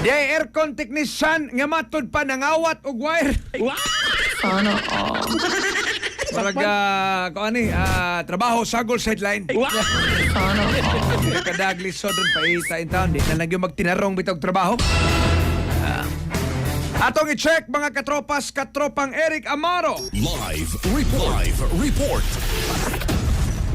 Di aircon technician nga matod pa nangawat og wire. Sana Parag trabaho sagol sideline. Sana Kadagli so doon pa in town. Di na lang yung magtinarong bitog trabaho. Atong i-check mga katropang Eric Amaro. Live report.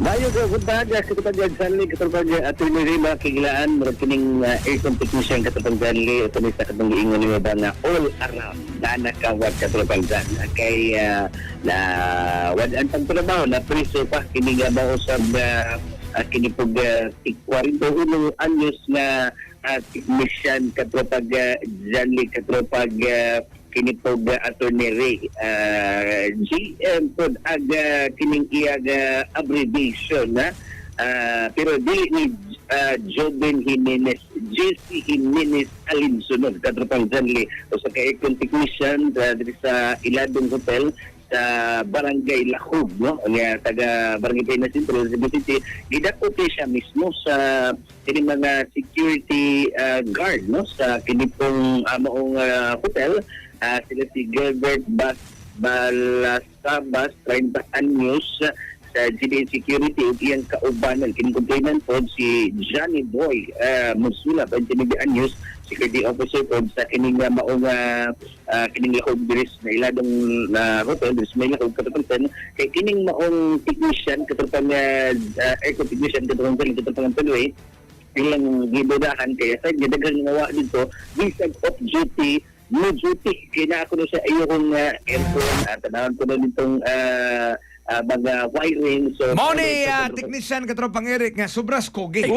Bayo ka buntaga sa katapag Sanli, katapag Attorney Rima, kigilaan, murag kining aircon technician katapag Sanli, ito ni sa katong iingon niyo ba na all around na nakawad katapag Sanli. Kay na wadaan pang trabaho, na preso pa, kining mausap kinipog 41 anyos na technician katapag Sanli, katapag kinipog Attorney Ray GM pod aga kining iyag abbreviation na pero dili ni Joven Jimenez JC Jimenez Alinsunod katropang Janli o sa ka-aircon technician dito sa Iladong Hotel sa Barangay Lahog, no? Nga taga Barangay Pena Centro sa City. Gidakote siya mismo sa kini mga security guard, no? Sa kinipong maong hotel. Sila si Gilbert Balasabas, 30 anyos, sa GBA Security ug iyang kaubanan kining complainant pod si Johnny Boy Musula, 29 anyos, security officer pod sa kining maong kining lahog diris na iladong hotel diris may lahog katapang kay kining maong technician katapang aircon technician katapang tuloy ilang gibodahan kaya sa gidaghan nga wa dito bisag off duty no duty kaya ako na sa iyong aircon tanawon ko na nitong mga wiring so Moni technician katropang Eric nga sobras kogi.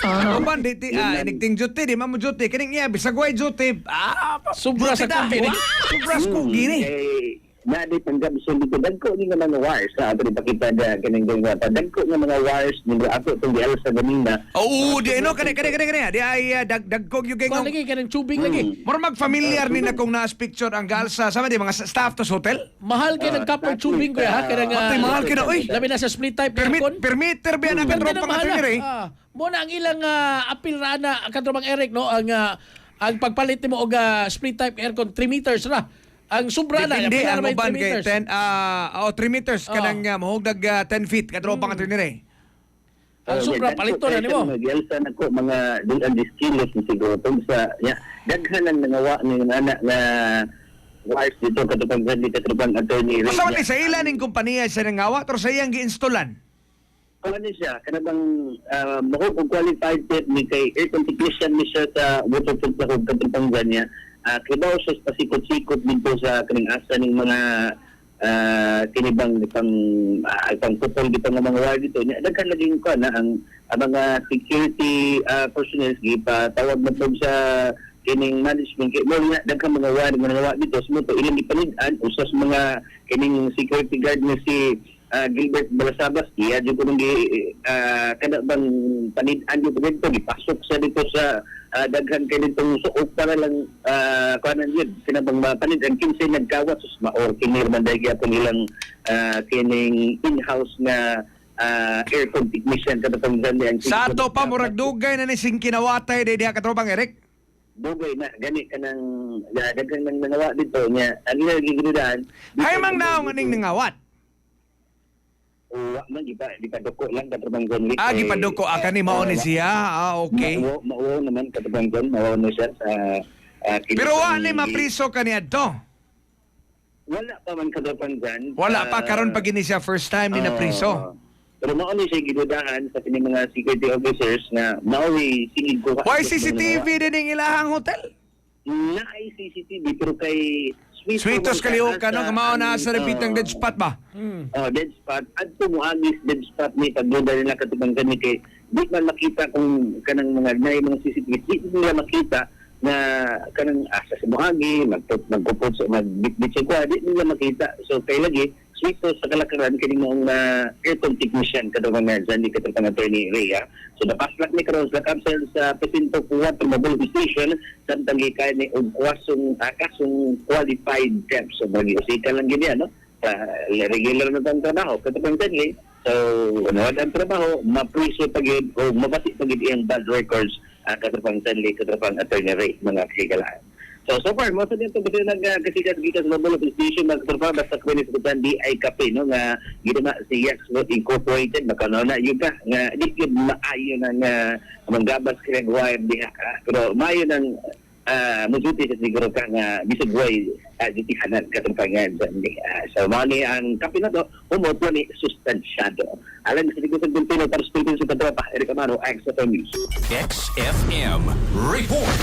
Ano ba diti inigting duty di mamo duty kining iya bisag way duty Sobra sa kogi ni. sobras kogi ni. Na di tanggap so dito dagko ni nga mga wires sa ato ipakita da kaning nga dagko nga mga wires ni ako tong dial sa ganina. Oo, di ano kani di ay dagkog yung Kuha gayong. lagi kanang tubig lagi. Mura mag-familiar ni na kung naas picture ang galsa sama di mga staff to sa hotel. Mahal kay ng copper tubig ko ha kanang Patay, mahal kina, oy. Labi na sa split type Permit aircon. permitter ba na katropang Attorney Ray? Mo na ang ilang apil rana katropang Eric no ang pagpalit nimo og split type aircon 3 meters ra. Ang sobra na Hindi apil ang ra may uban 3 kay meters. 3 meters kanang mahugdag 10 feet katropang Attorney Ray. Ang sobra palito na nimo. Mag-elsa na ko mga doon ang diskilos ni siguro tong sa daghan ang nangawa ni anak na wires dito katupang katupang Attorney Ray. Asa man sa ila ning kompanya sa nangawa pero sa iyang gi-installan. Ano siya, kanabang kung qualified tip ni kay aircon technician ni siya sa waterproof sa kong katupang niya. Kibaw siya pasikot-sikot dito sa kaning asa ng mga kinibang pang putol dito ng mga wire dito. Daghan naging ko na ang mga security personnel gipatawag na po sa kining management kay mo na daghan mga wire mga dito sumo ilang ipalid-an usas mga kining security guard na si Gilbert Balasabas iya jud ko nung kada bang panid-an jud dito gipasok sa dito sa daghan kay ditong suot para lang kuanan yun kinabang panid-an kinsa nagkawat sus maor kinir man dai gyapon ilang kining in-house na aircon technician katong ang Sa ato pa murag dugay na ni sing kinawatay diha katropang Eric. dugay na gani kanang daghan nang nangawa dito nya ang ila giginudan Hay mang naong aning nangawat. man di pa doko lang katubang gon Gipaduko kani mao ni siya. Okay. mao naman katubang gon mao na siya sa Pero wa ni mapriso kaniya to. wala pa man katubang gon Wala pa karon pag ini siya first time ni napriso. pero mao ni siya gidudahan sa kini mga security officers na mao ni silid ko Why CCTV din ning ilahang hotel? na ay CCTV pero kay Sweetos kaliukan no kamao na sa repeat ng dead spot ba? Dead spot. Adto mo agis dead spot ni pagduda nila katubang gani kay di man makita kung kanang mga nay mga CCTV di nila makita na kanang asa sa buhagi magpupot sa magbitbit sa kwa di nila makita so kay lagi sweetos sa kalakaran kini mong aircon technician katubang nga dyan ni katubang Attorney Ray so napaslak ni karon sa kapsel sa Presinto 4 Mobile Station samtang gikay ni og kasong qualified temp so bagi usika lang gid no regular na tang trabaho katubang dyan so ano ang trabaho mapriso pagid o mabati pagid iyang bad records katropang Stanley, katropang Attorney Ray, mga kasigalaan. So far, mo sa dito kasi nagkasigas-gigas na mula police station ng katropang basta kung inisikutan di ay kape, no, nga ginawa si Yaxlot Incorporated, makano na yun ka, nga di yun maayo ng manggabas kaya wire diha ka. Pero maayo ng musuti sa siguro ka nga bisagway ditihanan katumpangan dyan. So mali ang kape na to, umot ni sustansyado. Alam sa siguro sa Pilipino, para sa Pilipino sa Katropa, Eric Amaro, XFM News. XFM Report.